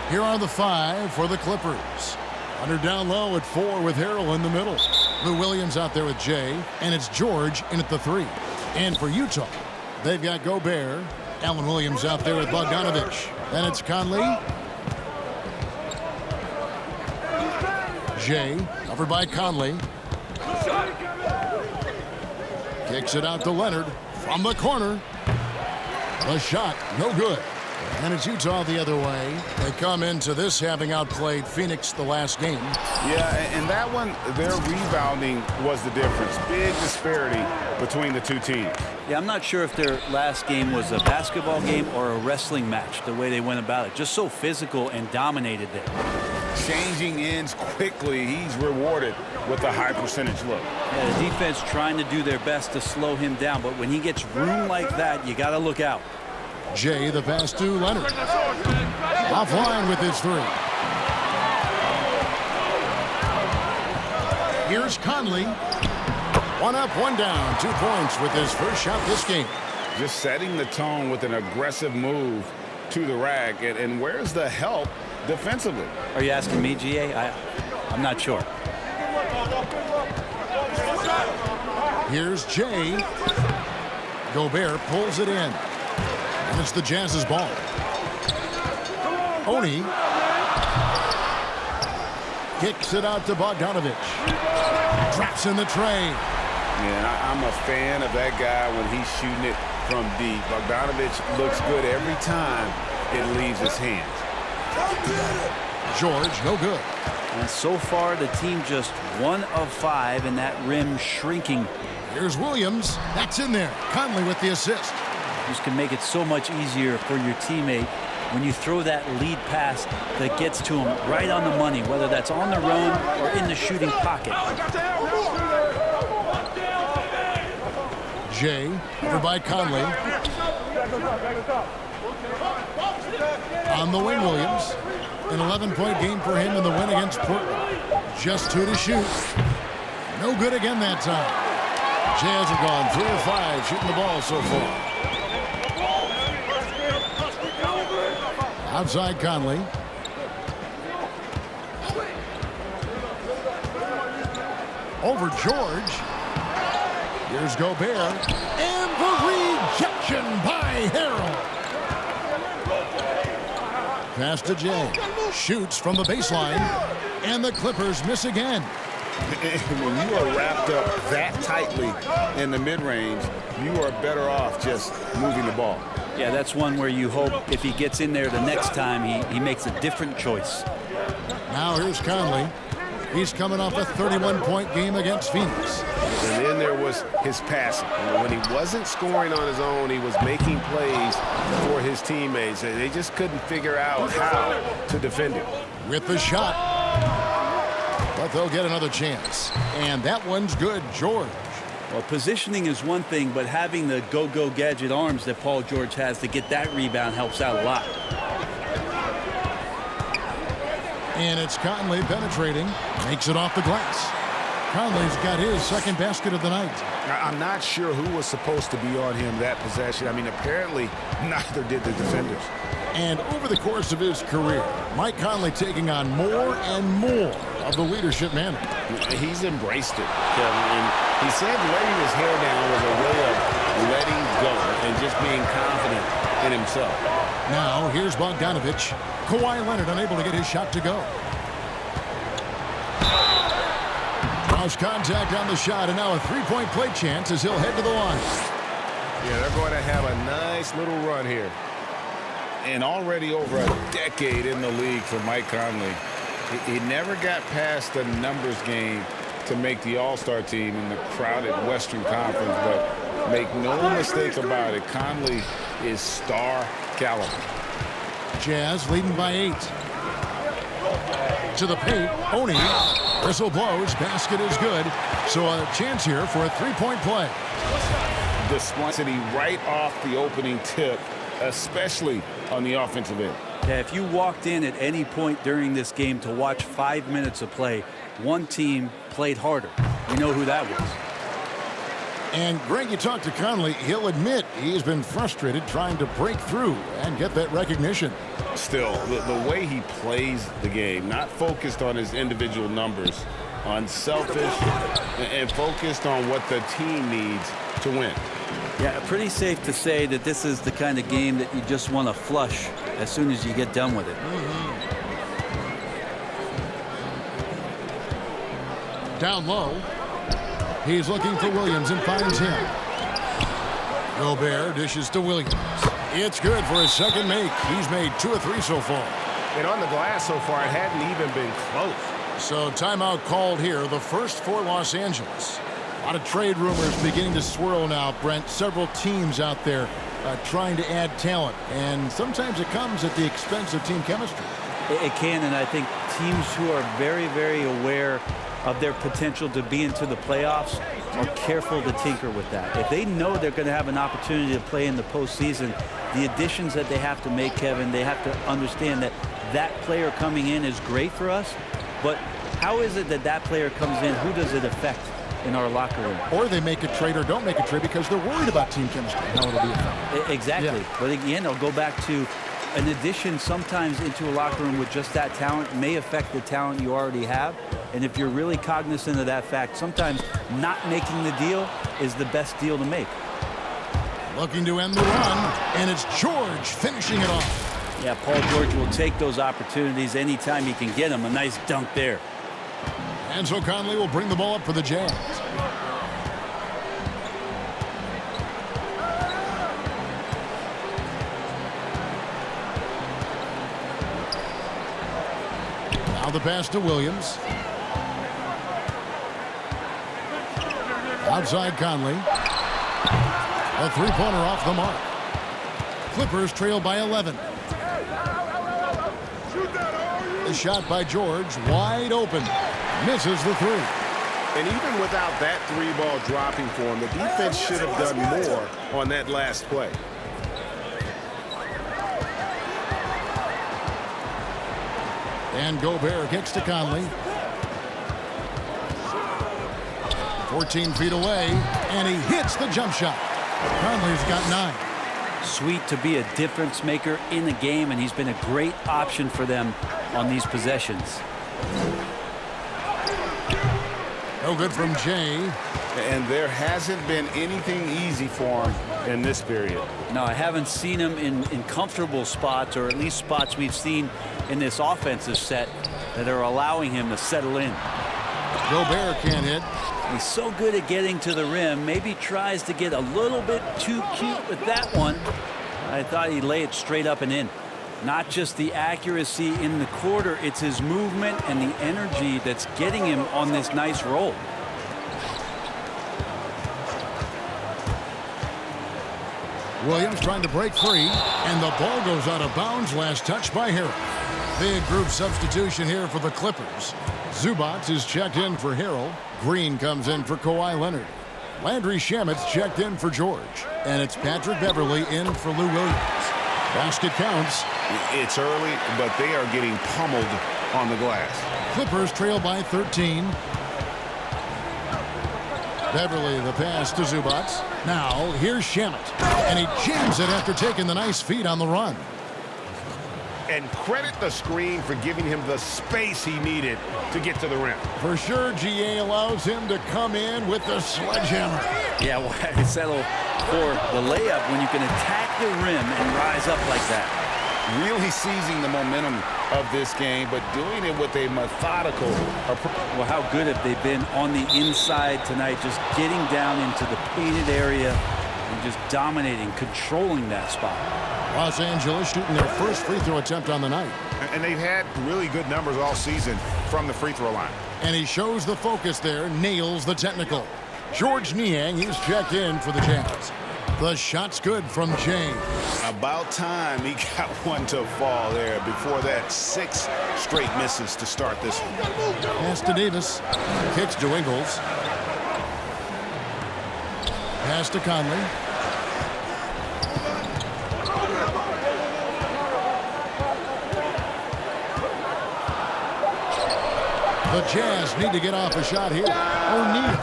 Here are the 5 for the Clippers. Under down low at 4 with Harrell in the middle. Lou Williams out there with Jay, and it's George in at the 3. And for Utah, they've got Gobert. Allen Williams out there with Bogdanovich. Then it's Conley. Jay, covered by Conley. Kicks it out to Leonard from the corner. The shot, no good. And it's Utah the other way. They come into this having outplayed Phoenix the last game. Yeah, and that one, their rebounding was the difference. Big disparity between the two teams. Yeah, I'm not sure if their last game was a basketball game or a wrestling match, the way they went about it. Just so physical and dominated there. Changing ends quickly. He's rewarded with a high percentage look. Yeah, the defense trying to do their best to slow him down, but when he gets room like that, you got to look out. Jay, the pass to Leonard. Offline with his 3. Here's Conley. 1 up, 1 down. 2 points with his first shot this game. Just setting the tone with an aggressive move to the rack. And where's the help defensively? Are you asking me, GA? I'm not sure. Here's Jay. Gobert pulls it in. And it's the Jazz's ball. Oni kicks it out to Bogdanovich. Drops in the tray. Yeah, I'm a fan of that guy when he's shooting it from deep. Bogdanovich looks good every time it leaves his hands. George, no good. And so far, the team just 1 of 5, and that rim shrinking. Here's Williams. That's in there. Conley with the assist. Just can make it so much easier for your teammate when you throw that lead pass that gets to him right on the money, whether that's on the run or in the shooting pocket. Jay, over by Conley. On the wing, Williams. An 11-point game for him in the win against Portland. Just 2 to shoot. No good again that time. Jazz have gone 3 of 5 shooting the ball so far. Outside Conley. Over George. Here's Gobert. And the rejection by Harrell. Pass to Jay. Shoots from the baseline. And the Clippers miss again. When you are wrapped up that tightly in the mid-range, you are better off just moving the ball. Yeah, that's one where you hope if he gets in there the next time, he makes a different choice. Now here's Conley. He's coming off a 31-point game against Phoenix. And then there was his passing. When he wasn't scoring on his own, he was making plays for his teammates. And they just couldn't figure out how to defend him. With the shot. But they'll get another chance. And that one's good, George. Well, positioning is one thing, but having the go-go gadget arms that Paul George has to get that rebound helps out a lot. And it's Conley penetrating. Makes it off the glass. Conley's got his second basket of the night. I'm not sure who was supposed to be on him that possession. I mean, apparently neither did the defenders. And over the course of his career, Mike Conley taking on more and more of the leadership mantle. He's embraced it, Kevin. And he said letting his hair down was a way of letting go and just being confident in himself. Now, here's Bogdanovich. Kawhi Leonard unable to get his shot to go. Cross contact on the shot, and now a three-point play chance as he'll head to the line. Yeah, they're going to have a nice little run here. And already over a decade in the league for Mike Conley. He never got past the numbers game to make the All-Star team in the crowded Western Conference, but make no mistake about it, Conley is star caliber. Jazz leading by 8. To the paint, Oni. Whistle blows, basket is good. So a chance here for a three-point play. The spontaneity right off the opening tip, especially on the offensive end. Yeah, if you walked in at any point during this game to watch 5 minutes of play, one team played harder. We know who that was. And Greg, you talked to Conley. He'll admit he's been frustrated trying to break through and get that recognition. Still, the way he plays the game, not focused on his individual numbers, unselfish, and focused on what the team needs to win. Yeah, pretty safe to say that this is the kind of game that you just want to flush as soon as you get done with it. Down low. He's looking for Williams and finds him. Gobert dishes to Williams. It's good for his second make. He's made 2 of 3 so far. And on the glass so far, it hadn't even been close. So timeout called here, the first for Los Angeles. A lot of trade rumors beginning to swirl now, Brent. Several teams out there trying to add talent, and sometimes it comes at the expense of team chemistry. It can, and I think teams who are very, very aware of their potential to be into the playoffs are careful to tinker with that. If they know they're going to have an opportunity to play in the postseason, the additions that they have to make, Kevin, they have to understand that that player coming in is great for us, but how is it that that player comes in? Who does it affect in our locker room? Or they make a trade or don't make a trade because they're worried about team chemistry and how it'll be affected. Exactly. Yeah. But again, I'll go back to an addition sometimes into a locker room with just that talent may affect the talent you already have. And if you're really cognizant of that fact, sometimes not making the deal is the best deal to make. Looking to end the run, and it's George finishing it off. Yeah, Paul George will take those opportunities anytime he can get them. A nice dunk there. And so Conley will bring the ball up for the Jazz. Now the pass to Williams. Outside Conley. A three-pointer off the mark. Clippers trail by 11. The shot by George, wide open. Misses the three. And even without that three ball dropping for him, the defense should have done more on that last play. And Gobert kicks to Conley. 14 feet away, and he hits the jump shot. Conley's got 9. Sweet to be a difference maker in the game, and he's been a great option for them on these possessions. No good from Jay. And there hasn't been anything easy for him in this period. No, I haven't seen him in comfortable spots, or at least spots we've seen in this offensive set that are allowing him to settle in. Gobert can't hit. He's so good at getting to the rim. Maybe tries to get a little bit too cute with that one. I thought he'd lay it straight up and in. Not just the accuracy in the quarter, it's his movement and the energy that's getting him on this nice roll. Williams trying to break free, and the ball goes out of bounds. Last touch by Harrell. Big group substitution here for the Clippers. Zubac is checked in for Harrell. Green comes in for Kawhi Leonard. Landry Shamet's checked in for George. And it's Patrick Beverley in for Lou Williams. Basket counts. It's early, but they are getting pummeled on the glass. Clippers trail by 13. Beverley the pass to Zubac. Now here's Shamet. And he jams it after taking the nice feed on the run. And credit the screen for giving him the space he needed to get to the rim. For sure, GA allows him to come in with the sledgehammer. Yeah, why settle for the layup when you can attack the rim and rise up like that? Really seizing the momentum of this game, but doing it with a methodical approach. Well, how good have they been on the inside tonight, just getting down into the painted area and just dominating, controlling that spot. Los Angeles shooting their first free throw attempt on the night. And they've had really good numbers all season from the free throw line. And he shows the focus there, nails the technical. George Niang, he's checked in for the Jazz. The shot's good from Jay. About time he got one to fall there before that 6 straight misses to start this one. Pass to Davis. Kicks to Ingles. Pass to Conley. The Jazz need to get off a shot here. O'Neal.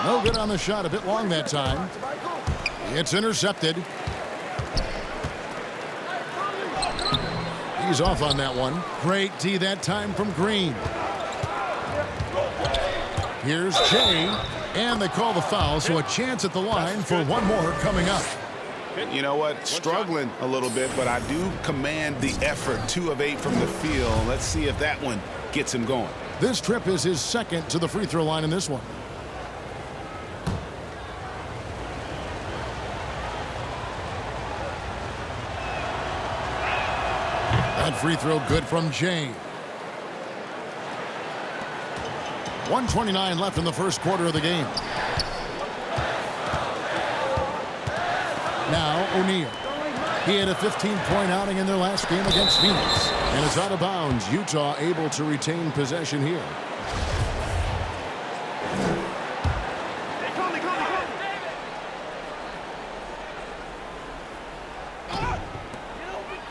No good on the shot. A bit long that time. It's intercepted. He's off on that one. Great D that time from Green. Here's Jay, and they call the foul, so a chance at the line for one more coming up. You know what? Struggling a little bit, but I do command the effort. 2 of 8 from the field. Let's see if that one gets him going. This trip is his second to the free throw line in this one. That free throw good from Jay. 1:29 left in the first quarter of the game. Now O'Neal. He had a 15-point outing in their last game against Phoenix. And it's out of bounds. Utah able to retain possession here.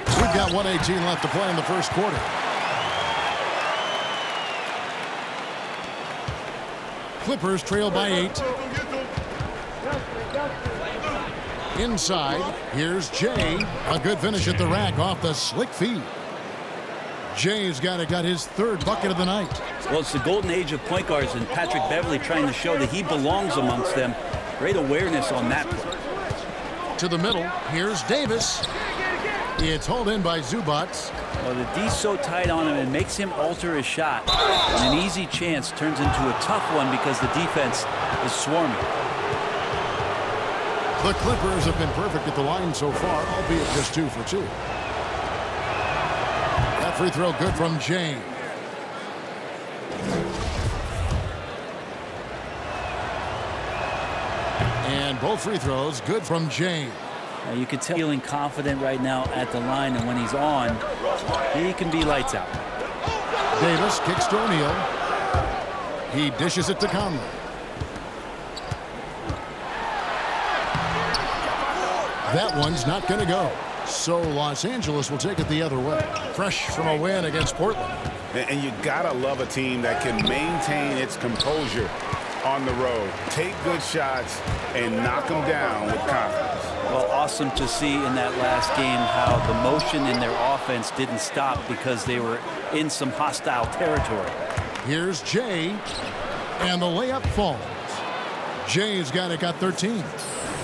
We've got 1:18 left to play in the first quarter. Clippers trail by 8. Inside, here's Jay. A good finish at the rack off the slick feed. Jay's got his third bucket of the night. Well, it's the golden age of point guards, and Patrick Beverley trying to show that he belongs amongst them. Great awareness on that play. To the middle, here's Davis. It's hauled in by Zubats. Well, the D's so tight on him, it makes him alter his shot. And an easy chance turns into a tough one because the defense is swarming. The Clippers have been perfect at the line so far, albeit just 2 for 2. That free throw good from Jay. And both free throws good from Jay. Now you can tell he's feeling confident right now at the line, and when he's on, he can be lights out. Davis kicks to O'Neal. He dishes it to Conley. That one's not going to go. So Los Angeles will take it the other way. Fresh from a win against Portland. And you gotta love a team that can maintain its composure on the road. Take good shots and knock them down with confidence. Well, awesome to see in that last game how the motion in their offense didn't stop because they were in some hostile territory. Here's Jay, and the layup falls. Jay's got 13.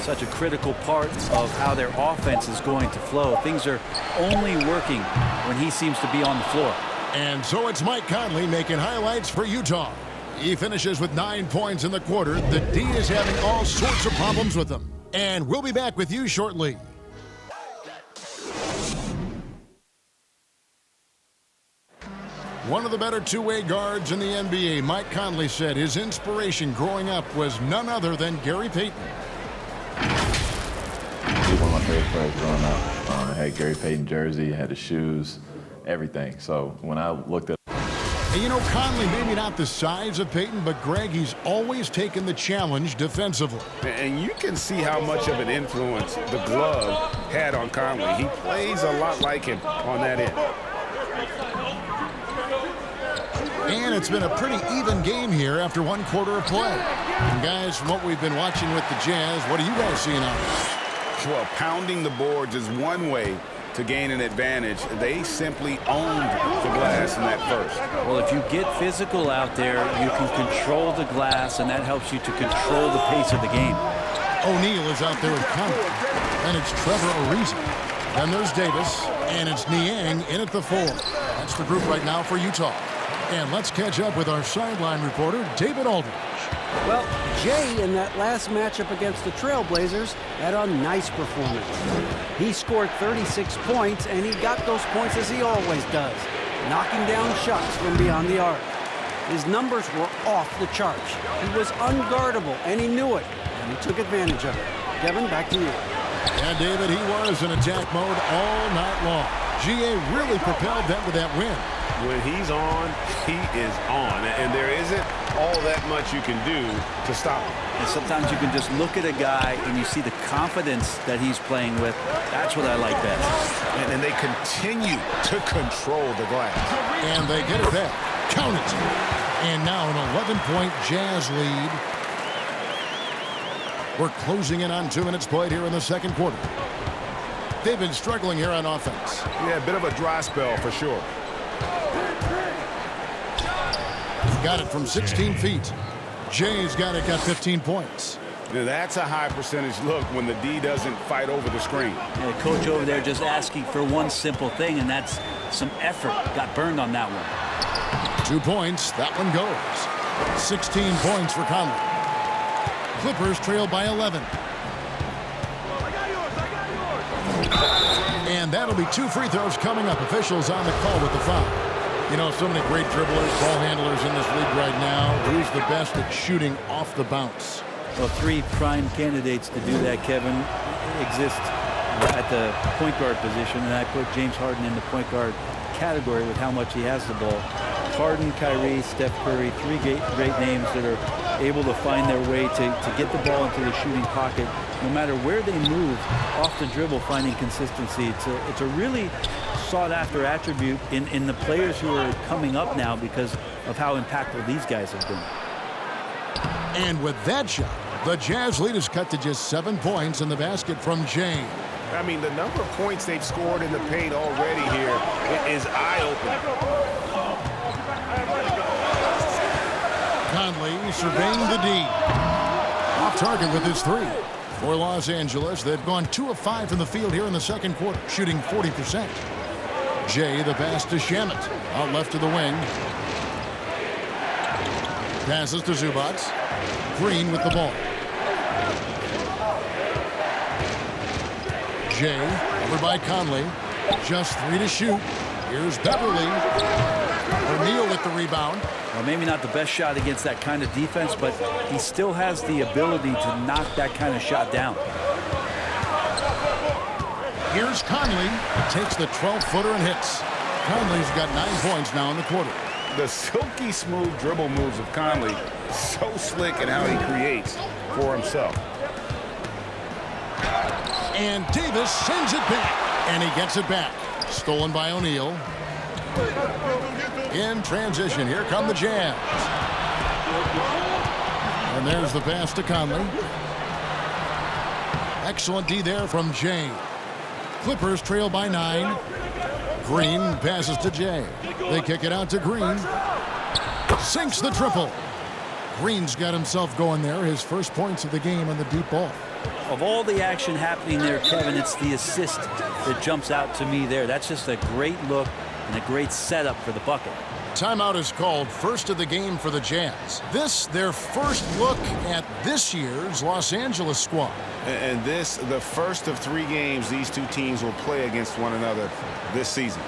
Such a critical part of how their offense is going to flow. Things are only working when he seems to be on the floor. And so it's Mike Conley making highlights for Utah. He finishes with 9 points in the quarter. The D is having all sorts of problems with them. And we'll be back with you shortly. One of the better two-way guards in the NBA, Mike Conley, said his inspiration growing up was none other than Gary Payton. He was one of my favorite players growing up. I had Gary Payton jersey, had the shoes, everything. So when I looked at And you know, Conley, maybe not the size of Payton, but Greg, he's always taken the challenge defensively. And you can see how much of an influence the glove had on Conley. He plays a lot like him on that end. And it's been a pretty even game here after 1 quarter of play. And guys, from what we've been watching with the Jazz, what are you guys seeing out there? Well, pounding the boards is one way to gain an advantage. They simply owned the glass in that first. Well, if you get physical out there, you can control the glass, and that helps you to control the pace of the game. O'Neal is out there with Conley. And it's Trevor Ariza. Then there's Davis. And it's Niang in at the 4. That's the group right now for Utah. And let's catch up with our sideline reporter, David Aldridge. Well, Jay, in that last matchup against the Trailblazers, had a nice performance. He scored 36 points, and he got those points as he always does, knocking down shots from beyond the arc. His numbers were off the charts. He was unguardable, and he knew it, and he took advantage of it. Kevin, back to you. Yeah, David, he was in attack mode all night long. GA really propelled them to that win. When he's on, he is on. And there isn't all that much you can do to stop him. And sometimes you can just look at a guy and you see the confidence that he's playing with. That's what I like best. And they continue to control the glass. And they get it back. Count it. And now an 11-point Jazz lead. We're closing in on 2 minutes played here in the second quarter. They've been struggling here on offense. Yeah, a bit of a dry spell for sure. Got it from 16 feet. Jay's got 15 points. Now, that's a high percentage look when the D doesn't fight over the screen. Yeah, the coach over there just asking for one simple thing, and that's some effort. Got burned on that one. 2 points. That one goes. 16 points for Conley. Clippers trail by 11. And that'll be 2 free throws coming up. Officials on the call with the foul. You know, so many great dribblers, ball handlers in this league right now. Who's the best at shooting off the bounce? Well, 3 prime candidates to do that, Kevin, exist at the point guard position, and I put James Harden in the point guard category with how much he has the ball. Harden, Kyrie, Steph Curry, 3 great names that are able to find their way to get the ball into the shooting pocket. No matter where they move, off the dribble, finding consistency. It's a really sought-after attribute in the players who are coming up now because of how impactful these guys have been. And with that shot, the Jazz lead is cut to just 7 points in the basket from Jay. I mean, the number of points they've scored in the paint already here is eye-opening. Conley surveying the D. Off target with his 3. For Los Angeles, they've gone 2 of 5 from the field here in the second quarter, shooting 40%. Jay, the pass to Shamet, out left to the wing. Passes to Zubac. Green with the ball. Jay, over by Conley. Just 3 to shoot. Here's Beverly. O'Neal with the rebound. Well, maybe not the best shot against that kind of defense, but he still has the ability to knock that kind of shot down. Here's Conley. Takes the 12-footer and hits. Conley's got 9 points now in the quarter. The silky smooth dribble moves of Conley, so slick in how he creates for himself. And Davis sends it back. And he gets it back. Stolen by O'Neal. In transition, here come the Jazz. And there's the pass to Conley. Excellent D there from Jay. Clippers trail by 9. Green passes to Jay. They kick it out to Green. Sinks the triple. Green's got himself going there. His first points of the game on the deep ball. Of all the action happening there, Kevin, it's the assist that jumps out to me there. That's just a great look and a great setup for the bucket. Timeout is called, first of the game for the Jazz. This, their first look at this year's Los Angeles squad. And this, the first of 3 games these 2 teams will play against one another this season.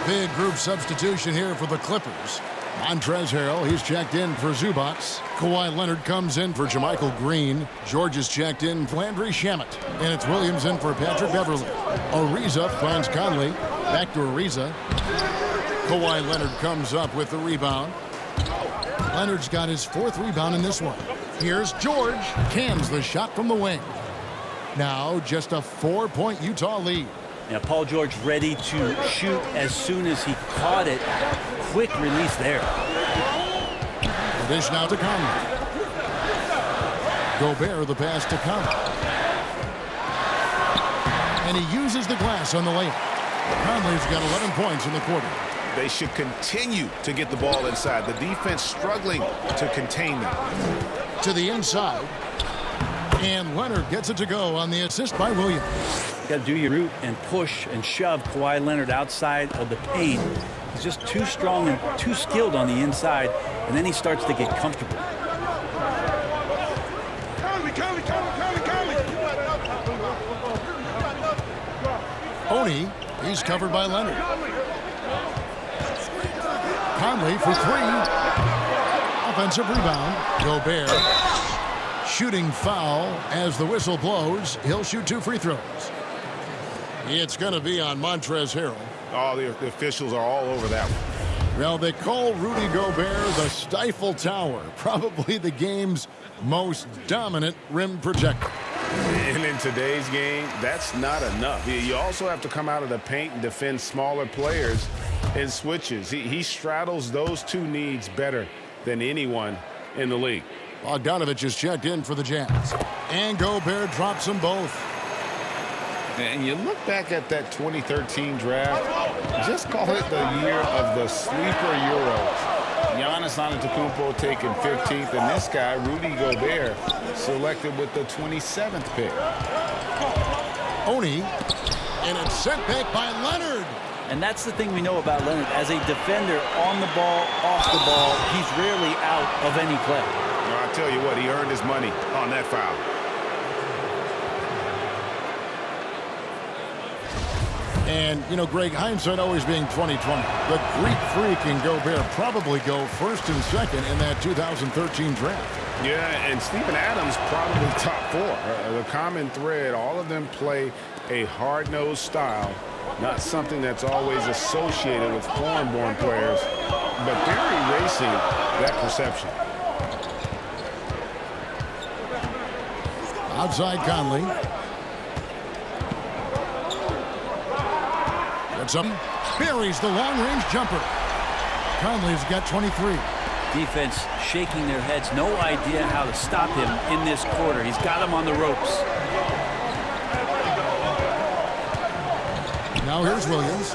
Big group substitution here for the Clippers. Montrezl Harrell, he's checked in for Zubac. Kawhi Leonard comes in for JaMychal Green. George is checked in for Landry Shamet. And it's Williams in for Patrick Beverly. Ariza finds Conley. Back to Ariza. Kawhi Leonard comes up with the rebound. Leonard's got his 4th rebound in this one. Here's George. Cans the shot from the wing. Now just a 4-point Utah lead. Now, Paul George ready to shoot as soon as he caught it. Quick release there. The dish now to Conley. Gobert the pass to Conley. And he uses the glass on the layup. Conley's got 11 points in the quarter. They should continue to get the ball inside. The defense struggling to contain them. To the inside. And Leonard gets it to go on the assist by Williams. Got to do your root and push and shove Kawhi Leonard outside of the paint. He's just too strong and too skilled on the inside, and then he starts to get comfortable. Oni, he's covered by Leonard. Conley for 3. Offensive rebound. Gobert. Shooting foul as the whistle blows. He'll shoot 2 free throws. It's going to be on Montrezl Harrell. Oh, the officials are all over that one. Well, they call Rudy Gobert the Stifle Tower, probably the game's most dominant rim protector. And in today's game, that's not enough. You also have to come out of the paint and defend smaller players in switches. He straddles those two needs better than anyone in the league. Bogdanovich is checked in for the Jazz. And Gobert drops them both. And you look back at that 2013 draft, just call it the year of the sleeper Euros. Giannis Antetokounmpo taken 15th, and this guy, Rudy Gobert, selected with the 27th pick. Oni, and it's sent back by Leonard. And that's the thing we know about Leonard. As a defender, on the ball, off the ball, he's rarely out of any play. Well, I'll tell you what, he earned his money on that foul. And, you know, Greg, hindsight always being 20/20. The Greek Freak and Gobert probably go first and second in that 2013 draft. Yeah, and Steven Adams probably top four. The common thread, all of them play a hard-nosed style, not something that's always associated with foreign-born players, but they're erasing that perception. Outside Conley. Gets up, buries the long-range jumper. Conley's got 23. Defense shaking their heads, no idea how to stop him in this quarter. He's got him on the ropes. Now here's Williams.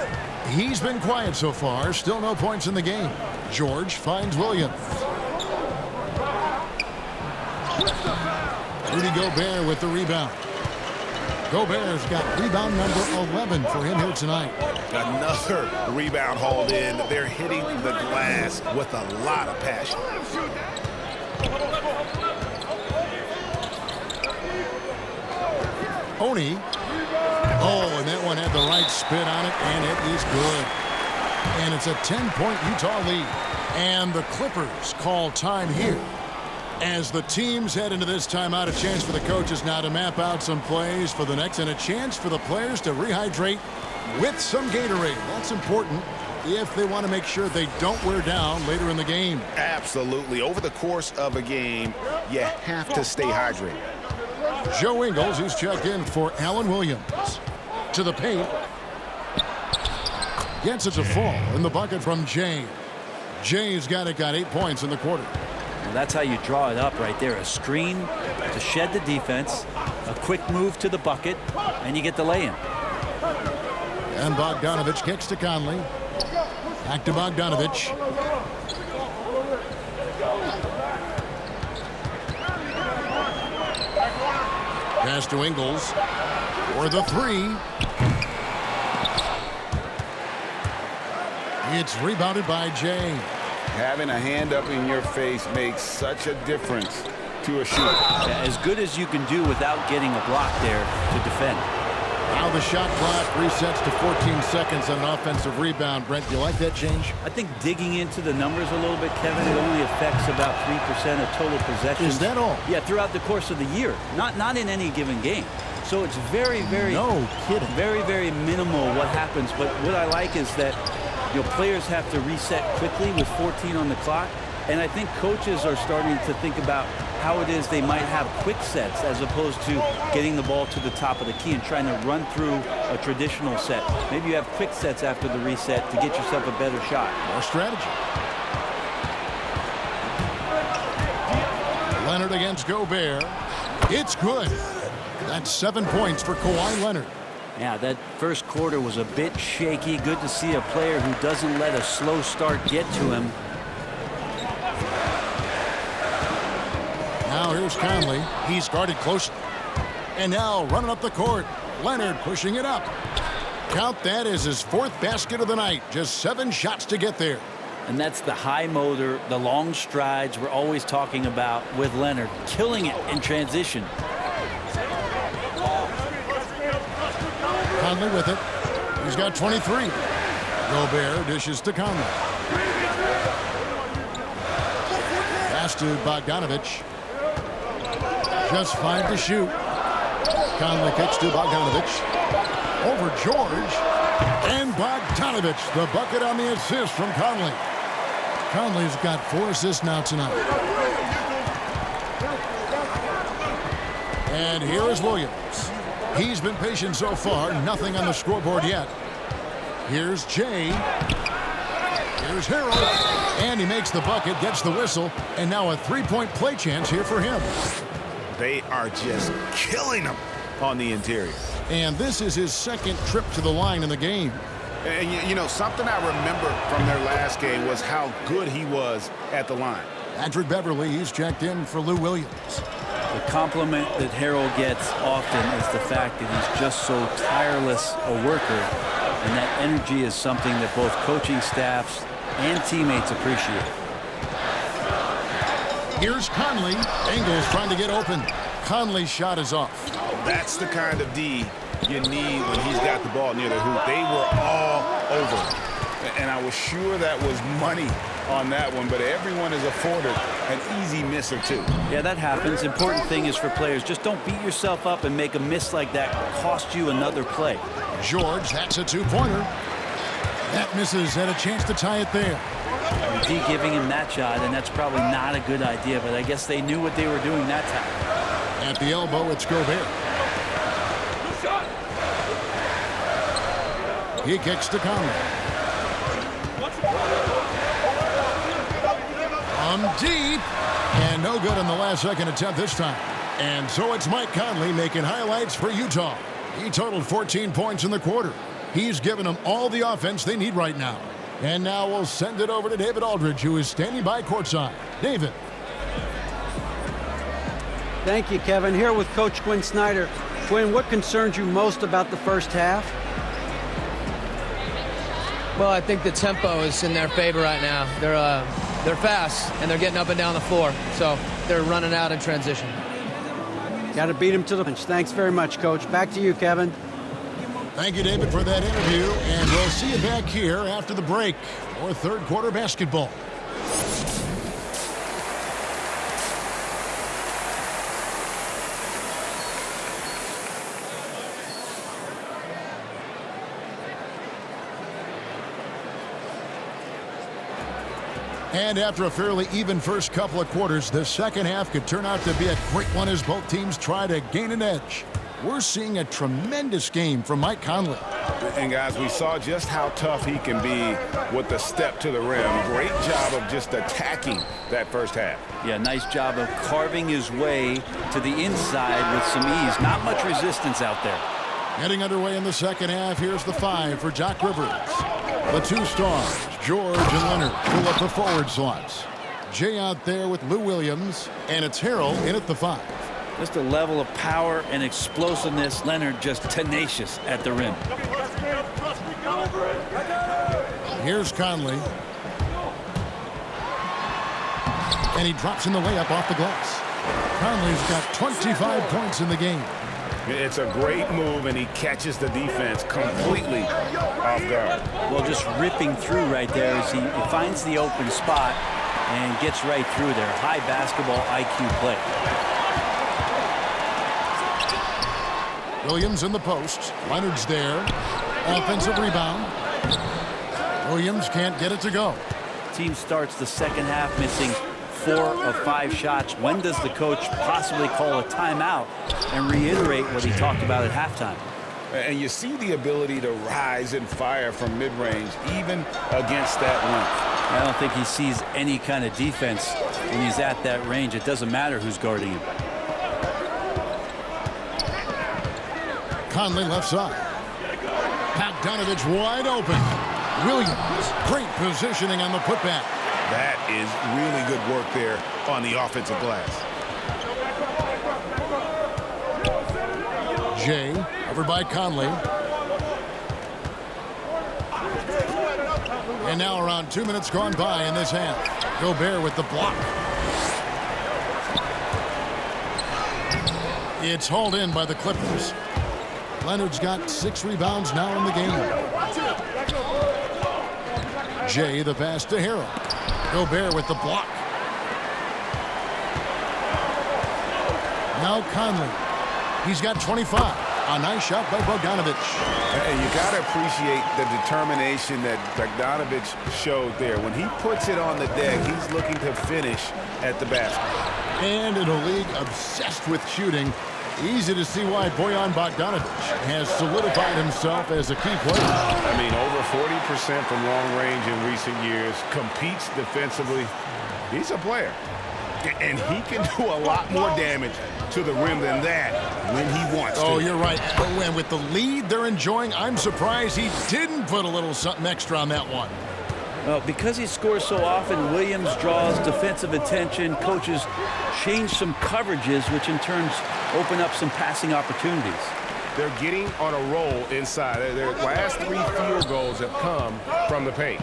He's been quiet so far, still no points in the game. George finds Williams. Rudy Gobert with the rebound. Gobert's got rebound number 11 for him here tonight. Another rebound hauled in. They're hitting the glass with a lot of passion. Oni. Oh, and that one had the right spin on it, and it is good. And it's a 10-point Utah lead. And the Clippers call time here. As the teams head into this timeout, a chance for the coaches now to map out some plays for the next, and a chance for the players to rehydrate with some Gatorade. That's important if they want to make sure they don't wear down later in the game. Absolutely. Over the course of a game, you have to stay hydrated. Joe Ingles, who's checked in for Alan Williams. To the paint. Gets it to fall in the bucket from Jay. Jay's got 8 points in the quarter. Well, that's how you draw it up right there. A screen to shed the defense, a quick move to the bucket, and you get the lay-in. And Bogdanovich kicks to Conley. Back to Bogdanovich. Pass to Ingles for the three. It's rebounded by Jay. Having a hand up in your face makes such a difference to a shooter. Yeah, as good as you can do without getting a block there to defend. Now the shot clock resets to 14 seconds on an offensive rebound. Brent, do you like that change? I think digging into the numbers a little bit, Kevin, it only affects about 3% of total possessions. Is that all? Yeah, throughout the course of the year. Not in any given game. So it's very, no kidding. Very, very minimal what happens. But what I like is that players have to reset quickly with 14 on the clock. And I think coaches are starting to think about how it is they might have quick sets as opposed to getting the ball to the top of the key and trying to run through a traditional set. Maybe you have quick sets after the reset to get yourself a better shot. More strategy. Leonard against Gobert. It's good. That's 7 points for Kawhi Leonard. Yeah, that first quarter was a bit shaky. Good to see a player who doesn't let a slow start get to him. Now here's Conley. He's guarded close. And now running up the court. Leonard pushing it up. Count that as his 4th basket of the night. Just 7 shots to get there. And that's the high motor, the long strides we're always talking about with Leonard. Killing it in transition. Conley with it. He's got 23. Gobert dishes to Conley. Pass to Bogdanovich. Just 5 to shoot. Conley kicks to Bogdanovich. Over George. And Bogdanovich, the bucket on the assist from Conley. Conley's got 4 assists now tonight. And here is Williams. He's been patient so far. Nothing on the scoreboard yet. Here's Jay. Here's Harold. And he makes the bucket, gets the whistle, and now a three-point play chance here for him. They are just killing him on the interior. And this is his second trip to the line in the game. And, you know, something I remember from their last game was how good he was at the line. Patrick Beverly, he's checked in for Lou Williams. The compliment that Harold gets often is the fact that he's just so tireless a worker, and that energy is something that both coaching staffs and teammates appreciate. Here's Conley. Ingles trying to get open. Conley's shot is off. That's the kind of D you need when he's got the ball near the hoop. They were all over. And I was sure that was money on that one, but everyone is afforded an easy miss or two. Yeah, that happens. Important thing is for players, just don't beat yourself up and make a miss like that cost you another play. George, that's a two-pointer. That misses, had a chance to tie it there. D giving him that shot, and that's probably not a good idea, but I guess they knew what they were doing that time. At the elbow, it's Gobert. He kicks to Conley. From deep. And no good on the last second attempt this time. And so it's Mike Conley making highlights for Utah. He totaled 14 points in the quarter. He's given them all the offense they need right now. And now we'll send it over to David Aldridge, who is standing by courtside. David. Thank you, Kevin. Here with Coach Quinn Snyder. Quinn, what concerns you most about the first half? Well, I think the tempo is in their favor right now. They're fast, and they're getting up and down the floor. So they're running out in transition. Got to beat them to the bench. Thanks very much, Coach. Back to you, Kevin. Thank you, David, for that interview. And we'll see you back here after the break for third quarter basketball. And after a fairly even first couple of quarters, the second half could turn out to be a great one as both teams try to gain an edge. We're seeing a tremendous game from Mike Conley. And, guys, we saw just how tough he can be with the step to the rim. Great job of just attacking that first half. Yeah, nice job of carving his way to the inside with some ease. Not much resistance out there. Getting underway in the second half, here's the 5 for Doc Rivers. The 2 stars, George and Leonard, fill up the forward slots. Jay out there with Lou Williams, and it's Harold in at the 5. Just a level of power and explosiveness. Leonard just tenacious at the rim. Here's Conley. And he drops in the layup off the glass. Conley's got 25 points in the game. It's a great move, and he catches the defense completely off guard. Well, just ripping through right there as he finds the open spot and gets right through there. High basketball IQ play. Williams in the post. Leonard's there. Offensive rebound. Williams can't get it to go. Team starts the second half missing 4 of 5 shots. When does the coach possibly call a timeout and reiterate what he talked about at halftime? And you see the ability to rise and fire from mid-range, even against that length. I don't think he sees any kind of defense when he's at that range. It doesn't matter who's guarding him. Conley left side. Bogdanovich wide open. Williams, great positioning on the putback. That is really good work there on the offensive glass. Jay, covered by Conley. And now around 2 minutes gone by in this half. Gobert with the block. It's hauled in by the Clippers. Leonard's got 6 rebounds now in the game. Jay, the pass to Harold. Gobert with the block. Now Conley. He's got 25. A nice shot by Bogdanovic. And you got to appreciate the determination that Bogdanovic showed there. When he puts it on the deck, he's looking to finish at the basket. And in a league obsessed with shooting, easy to see why Bojan Bogdanovic has solidified himself as a key player. I mean, over 40% from long range in recent years, competes defensively. He's a player. And he can do a lot more damage to the rim than that when he wants to. Oh, you're right. And with the lead they're enjoying, I'm surprised he didn't put a little something extra on that one. Well, because he scores so often, Williams draws defensive attention. Coaches change some coverages, which in turn open up some passing opportunities. They're getting on a roll inside. Their last 3 field goals have come from the paint.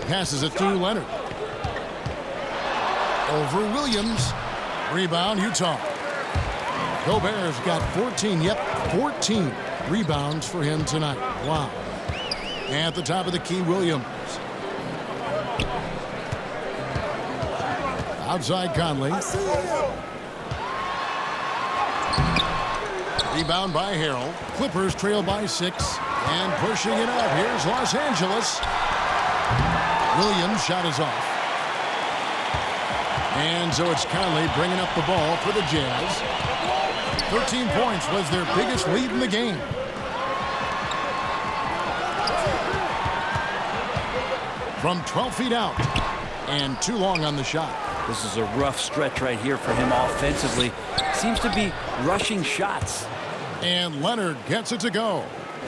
Passes it to Leonard. Over Williams. Rebound, Utah. Gobert's got 14. Yep, 14 rebounds for him tonight. Wow. At the top of the key, Williams. Outside Conley. Rebound by Harrell. Clippers trail by 6. And pushing it up. Here's Los Angeles. Williams' shot is off. And so it's Conley bringing up the ball for the Jazz. 13 points was their biggest lead in the game. From 12 feet out. And too long on the shot. This is a rough stretch right here for him offensively. Seems to be rushing shots. And Leonard gets it to go.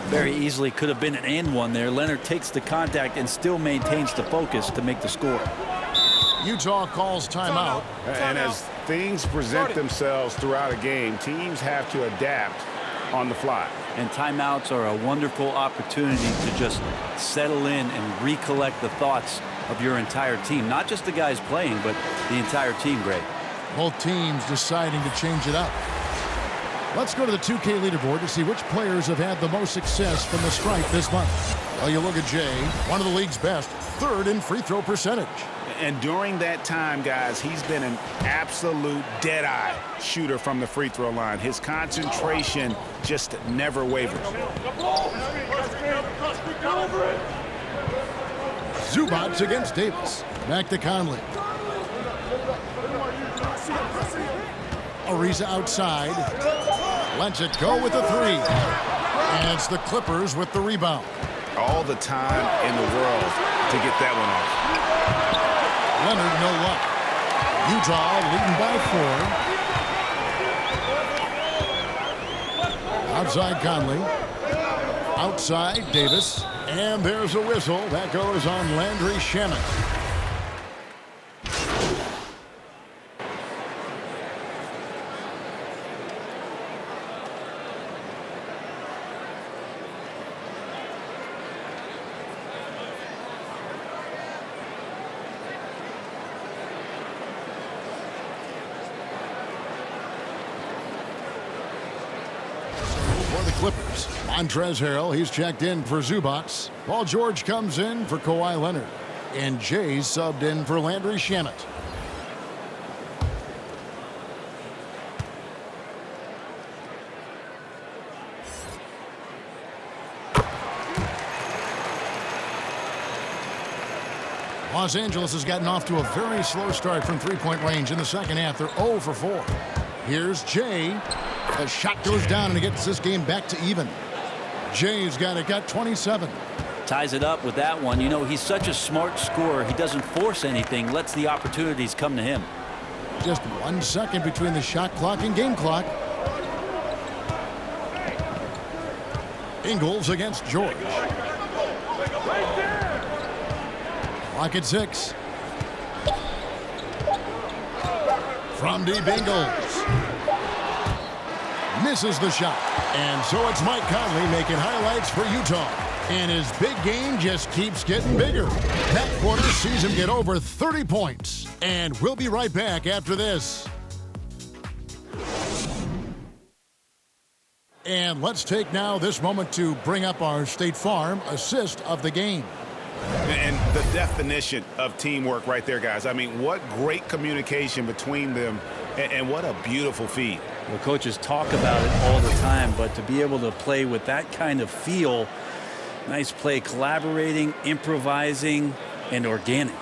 Very easily could have been an and one there. Leonard takes the contact and still maintains the focus to make the score. Utah calls timeout. And as things present themselves throughout a game, teams have to adapt on the fly. And timeouts are a wonderful opportunity to just settle in and recollect the thoughts of your entire team. Not just the guys playing, but the entire team, Greg. Both teams deciding to change it up. Let's go to the 2K leaderboard to see which players have had the most success from the stripe this month. Well, you look at Jay, one of the league's best, 3rd in free throw percentage. And during that time, guys, he's been an absolute dead-eye shooter from the free throw line. His concentration just never wavers. Zubac against Davis. Back to Conley. Ariza outside. Lets it go with a 3. And it's the Clippers with the rebound. All the time in the world to get that one off. Leonard, no luck. Utah leading by 4. Outside Conley. Outside Davis. And there's a whistle. That goes on Landry Shamet. For the Clippers, Montrezl Harrell, he's checked in for Zubac. Paul George comes in for Kawhi Leonard. And Jay's subbed in for Landry Shamet. Los Angeles has gotten off to a very slow start from three-point range in the second half. They're 0 for 4. Here's Jay. The shot goes down and it gets this game back to even. Jay's got 27. Ties it up with that one. You know, he's such a smart scorer. He doesn't force anything, lets the opportunities come to him. Just 1 second between the shot clock and game clock. Ingles against George. Clock at 6. From deep, Ingles. Misses the shot. And so it's Mike Conley making highlights for Utah. And his big game just keeps getting bigger. That quarter sees him get over 30 points. And we'll be right back after this. And let's take now this moment to bring up our State Farm assist of the game. And the definition of teamwork right there, guys. I mean, what great communication between them And what a beautiful feed. Well, coaches talk about it all the time, but to be able to play with that kind of feel, nice play, collaborating, improvising, and organic.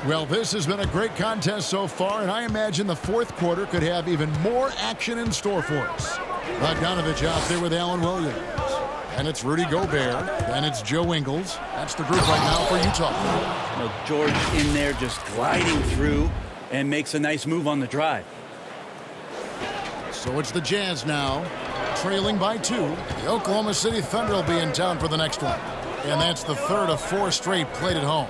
Well, this has been a great contest so far, and I imagine the fourth quarter could have even more action in store for us. Bogdanovich out there with Alan Williams. And it's Rudy Gobert. And it's Joe Ingles. That's the group right now for Utah. Well, George in there just gliding through and makes a nice move on the drive. So it's the Jazz now, trailing by 2. The Oklahoma City Thunder will be in town for the next one. And that's the third of 4 straight played at home.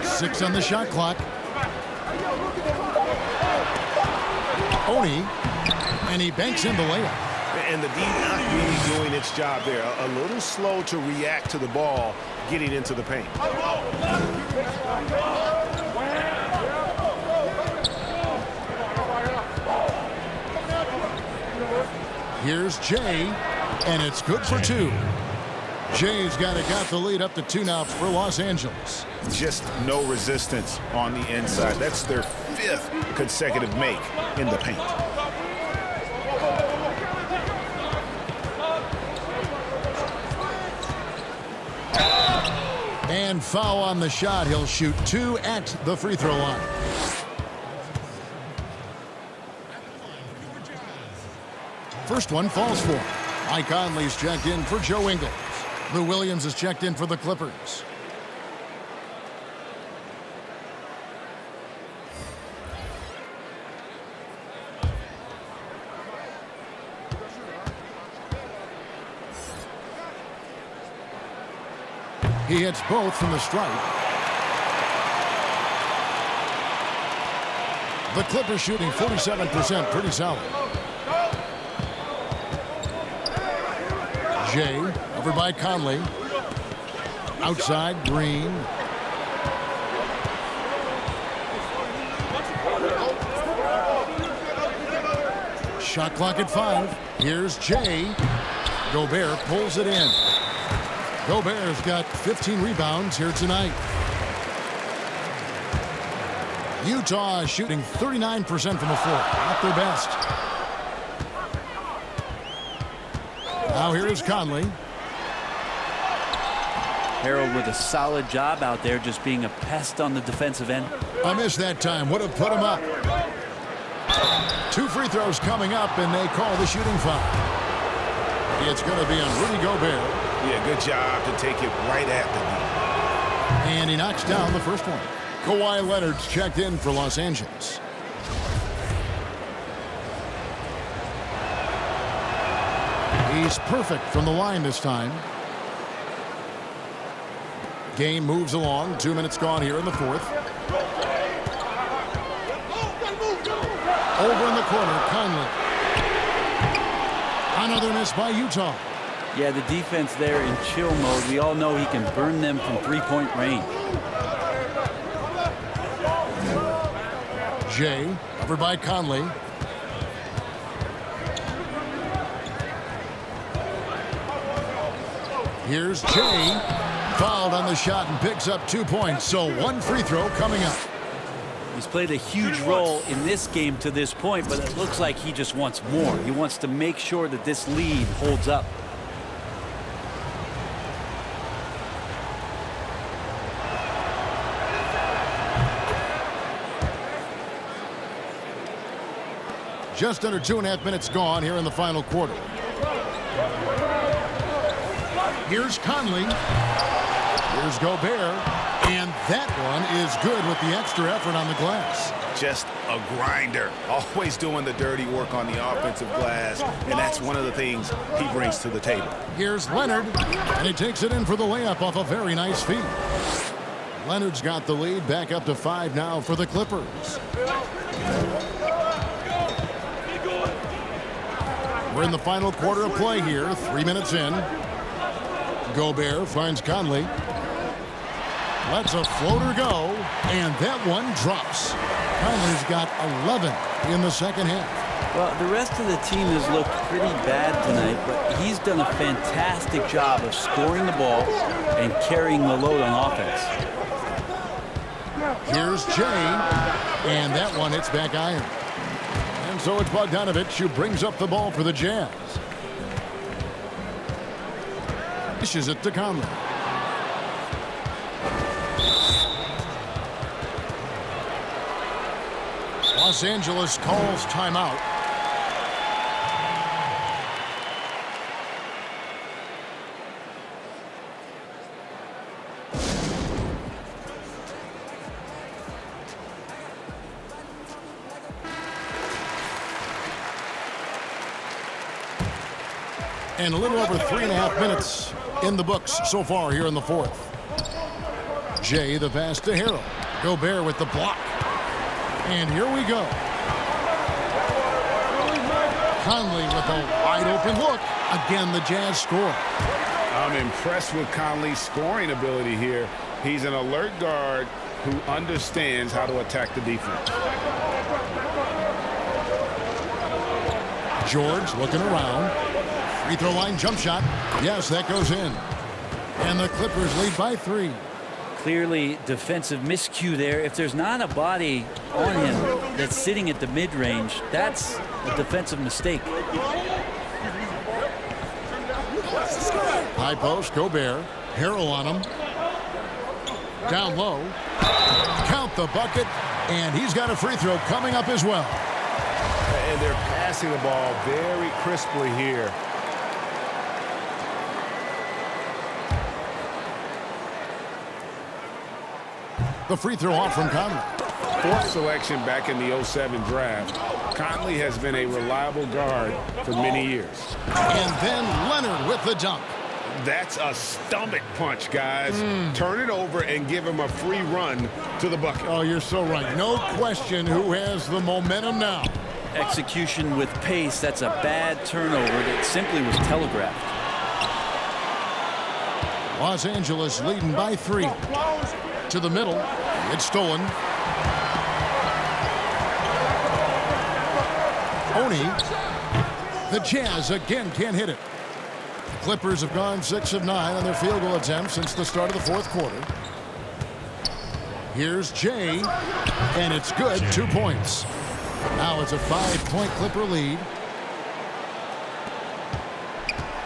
Six on the shot clock. Oni, and he banks in the layup. And the D not really doing its job there. A little slow to react to the ball getting into the paint. Here's Jay, and it's good for 2. Jay's got the lead up to 2 now for Los Angeles. Just no resistance on the inside. That's their 5th consecutive make in the paint. And foul on the shot. He'll shoot 2 at the free throw line. First one falls for him. Mike Conley's checked in for Joe Ingles. Lou Williams is checked in for the Clippers. He hits both from the stripe. The Clippers shooting 47%, pretty solid. Jay, over by Conley. Outside, Green. Shot clock at 5. Here's Jay. Gobert pulls it in. Gobert's got 15 rebounds here tonight. Utah is shooting 39% from the floor. Not their best. Now here is Conley. Harold with a solid job out there, just being a pest on the defensive end. I missed that time. Would have put him up. 2 free throws coming up, and they call the shooting foul. It's going to be on Rudy Gobert. Yeah, good job to take it right at the knee. And he knocks down the first one. Kawhi Leonard's checked in for Los Angeles. He's perfect from the line this time. Game moves along. 2 minutes gone here in the fourth. Over in the corner, Conley. Another miss by Utah. Yeah, the defense there in chill mode. We all know he can burn them from 3-point range. Jay, over by Conley. Here's Jay. Fouled on the shot and picks up 2 points. So 1 free throw coming up. He's played a huge role in this game to this point, but it looks like he just wants more. He wants to make sure that this lead holds up. Just under 2.5 minutes gone here in the final quarter. Here's Conley. Here's Gobert. And that one is good with the extra effort on the glass. Just a grinder. Always doing the dirty work on the offensive glass. And that's one of the things he brings to the table. Here's Leonard. And he takes it in for the layup off a very nice feed. Leonard's got the lead. Back up to 5 now for the Clippers. We're in the final quarter of play here. 3 minutes in. Gobert finds Conley. Lets a floater go. And that one drops. Conley's got 11 in the second half. Well, the rest of the team has looked pretty bad tonight, but he's done a fantastic job of scoring the ball and carrying the load on offense. Here's Jay, and that one hits back iron. And so it's Bogdanovich who brings up the ball for the Jazz. Dishes it to Conley. Los Angeles calls timeout. And a little over 3.5 minutes in the books so far here in the fourth. Jay the pass to Harrell. Gobert with the block. And here we go. Conley with a wide open look. Again, the Jazz score. I'm impressed with Conley's scoring ability here. He's an alert guard who understands how to attack the defense. George looking around. Free throw line jump shot. Yes, that goes in. And the Clippers lead by 3. Clearly defensive miscue there. If there's not a body on him that's sitting at the mid-range, that's a defensive mistake. High post, Gobert. Harrell on him. Down low. Count the bucket. And he's got a free throw coming up as well. And they're passing the ball very crisply here. The free throw off from Conley. 4th selection back in the 07 draft. Conley has been a reliable guard for many years. And then Leonard with the dunk. That's a stomach punch, guys. Turn it over and give him a free run to the bucket. Oh, you're so right. No question who has the momentum now. Execution with pace. That's a bad turnover that simply was telegraphed. Los Angeles leading by 3. To the middle. It's stolen. Oni. The Jazz again can't hit it. The Clippers have gone 6 of 9 on their field goal attempts since the start of the fourth quarter. Here's Jay. And it's good. 2 points. Now it's a 5-point Clipper lead.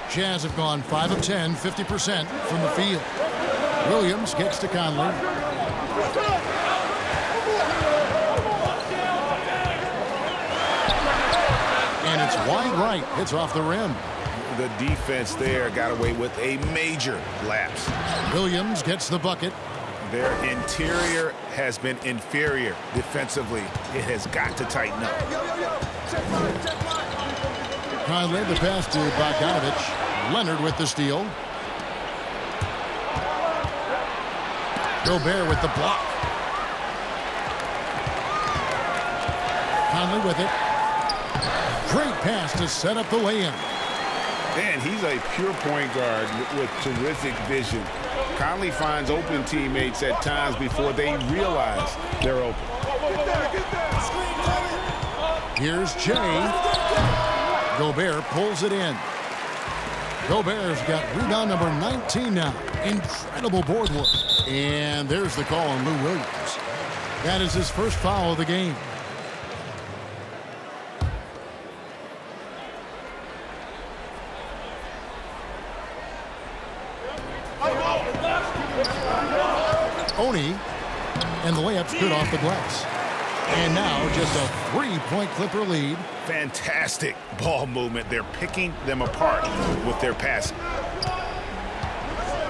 Jazz have gone 5 of 10, 50% from the field. Williams gets to Conley. And it's wide right. Hits off the rim. The defense there got away with a major lapse. Williams gets the bucket. Their interior has been inferior defensively. It has got to tighten up. Conley the pass to Bogdanovich. Leonard with the steal. Gobert with the block. Conley with it. Great pass to set up the lay-in. And he's a pure point guard with terrific vision. Conley finds open teammates at times before they realize they're open. Here's Jay. Gobert pulls it in. Gobert's got rebound number 19 now. Incredible board work. And there's the call on Lou Williams. That is his first foul of the game. Oni, and the layup's good off the glass. And now just a 3-point Clipper lead. Fantastic ball movement. They're picking them apart with their passing.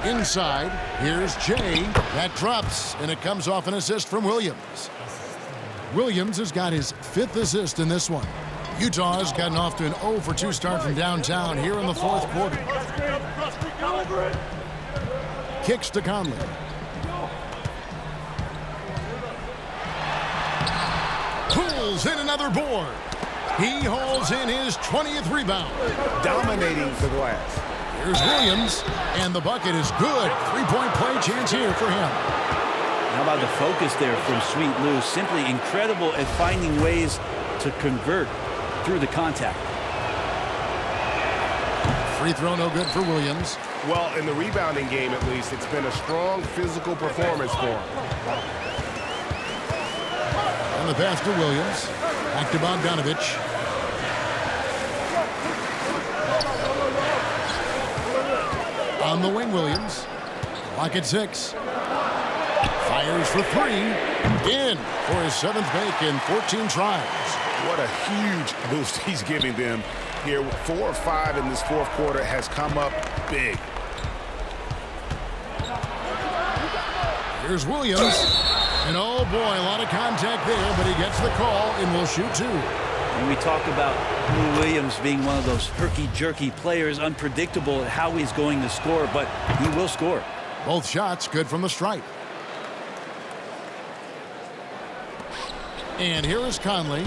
Inside, here's Jay. That drops, and it comes off an assist from Williams. Williams has got his 5th assist in this one. Utah has gotten off to an 0 for 2 start from downtown here in the fourth quarter. Kicks to Conley. Pulls in another board. He holds in his 20th rebound. Dominating the glass. Here's Williams, and the bucket is good. 3-point play chance here for him. How about the focus there from Sweet Lou? Simply incredible at finding ways to convert. through the contact. Free throw no good for Williams. Well, in the rebounding game, at least, it's been a strong physical performance for him. And the pass to Williams. Back to Bogdanovich. On the wing, Williams. Clock at 6. Fires for 3. In for his 7th make in 14 tries. What a huge boost he's giving them here. 4 or 5 in this fourth quarter has come up big. Here's Williams. And oh boy, a lot of contact there, but he gets the call and will shoot 2. And we talk about Lou Williams being one of those herky-jerky players, unpredictable at how he's going to score, but he will score. Both shots good from the stripe. And here is Conley.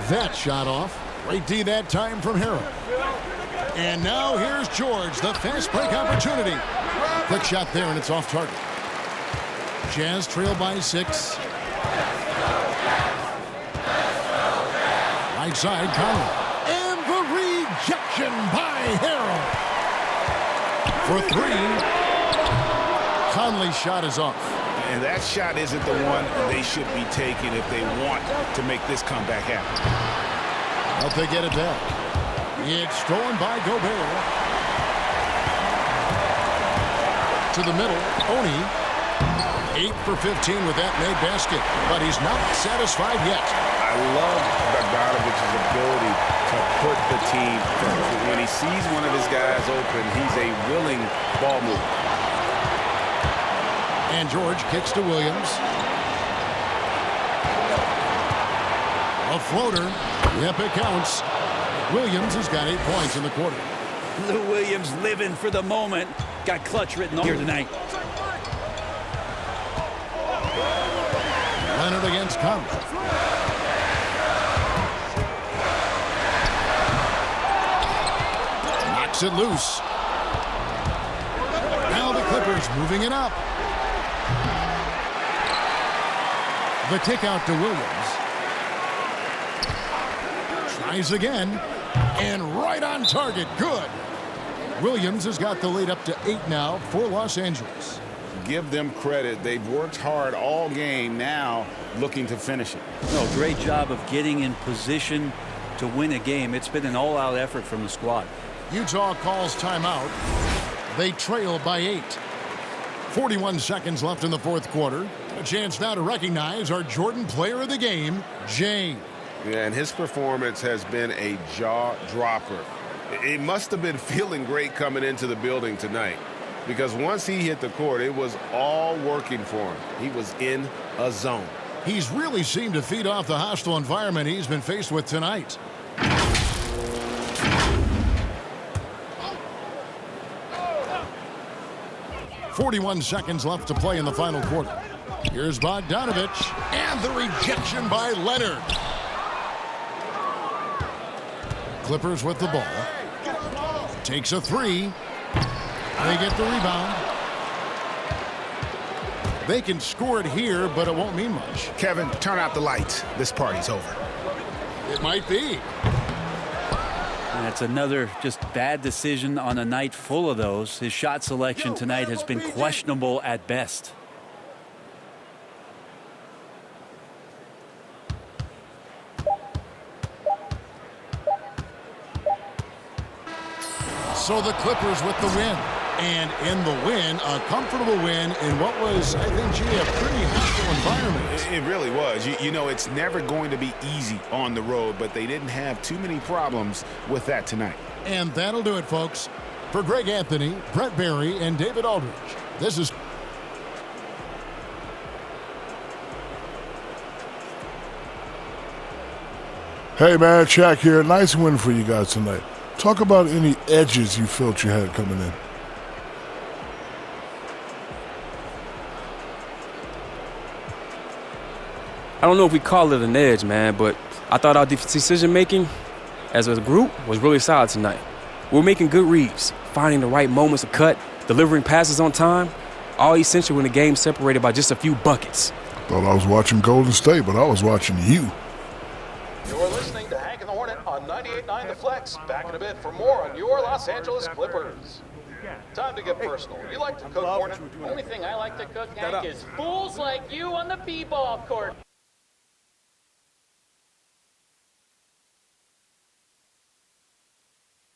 That shot off. Great D that time from Harrell. And now here's George, the fast break opportunity. Quick shot there, and it's off target. Jazz trail by 6. Right side, Conley. And the rejection by Harrell. For 3. Conley's shot is off. And that shot isn't the one they should be taking if they want to make this comeback happen. But they get it back. It's stolen by Gobert. To the middle, Oni. 8 for 15 with that made basket, but he's not satisfied yet. I love Bogdanovich's ability to put the team first. When he sees one of his guys open, he's a willing ball mover. And George kicks to Williams. A floater. Yep, it counts. Williams has got 8 points in the quarter. Lou Williams living for the moment. Got clutch written all here tonight. Leonard against Conley. Knocks it loose. Now the Clippers moving it up. The kick out to Williams. Tries again. And right on target. Good. Williams has got the lead up to 8 now for Los Angeles. Give them credit. They've worked hard all game, now looking to finish it. No, great job of getting in position to win a game. It's been an all-out effort from the squad. Utah calls timeout. They trail by 8. 41 seconds left in the fourth quarter. A chance now to recognize our Jordan player of the game, Jay. Yeah, and his performance has been a jaw-dropper. He must have been feeling great coming into the building tonight, because once he hit the court, it was all working for him. He was in a zone. He's really seemed to feed off the hostile environment he's been faced with tonight. .41 seconds left to play in the final quarter. Here's Bogdanovich, and the rejection by Leonard. Clippers with the ball. Takes a 3. They get the rebound. They can score it here, but it won't mean much. Kevin, turn out the lights. This party's over. It might be. And that's another just bad decision on a night full of those. His shot selection tonight has been questionable at best. So the Clippers with the win. And in the win, a comfortable win in what was, I think, G, a pretty hostile environment. It really was. You know, it's never going to be easy on the road, but they didn't have too many problems with that tonight. And that'll do it, folks. For Greg Anthony, Brett Barry, and David Aldridge, this is... Hey, man, Shaq here. Nice win for you guys tonight. Talk about any edges you felt you had coming in. I don't know if we call it an edge, man, but I thought our decision-making as a group was really solid tonight. We were making good reads, finding the right moments to cut, delivering passes on time, all essential when the game's separated by just a few buckets. Thought I was watching Golden State, but I was watching you. You're listening to Hank and the Hornet on 98.9 The Flex. Back in a bit for more on your Los Angeles Clippers. Time to get personal. You like to cook, Hornet? The only thing I like to cook, Hank, is fools like you on the b-ball court.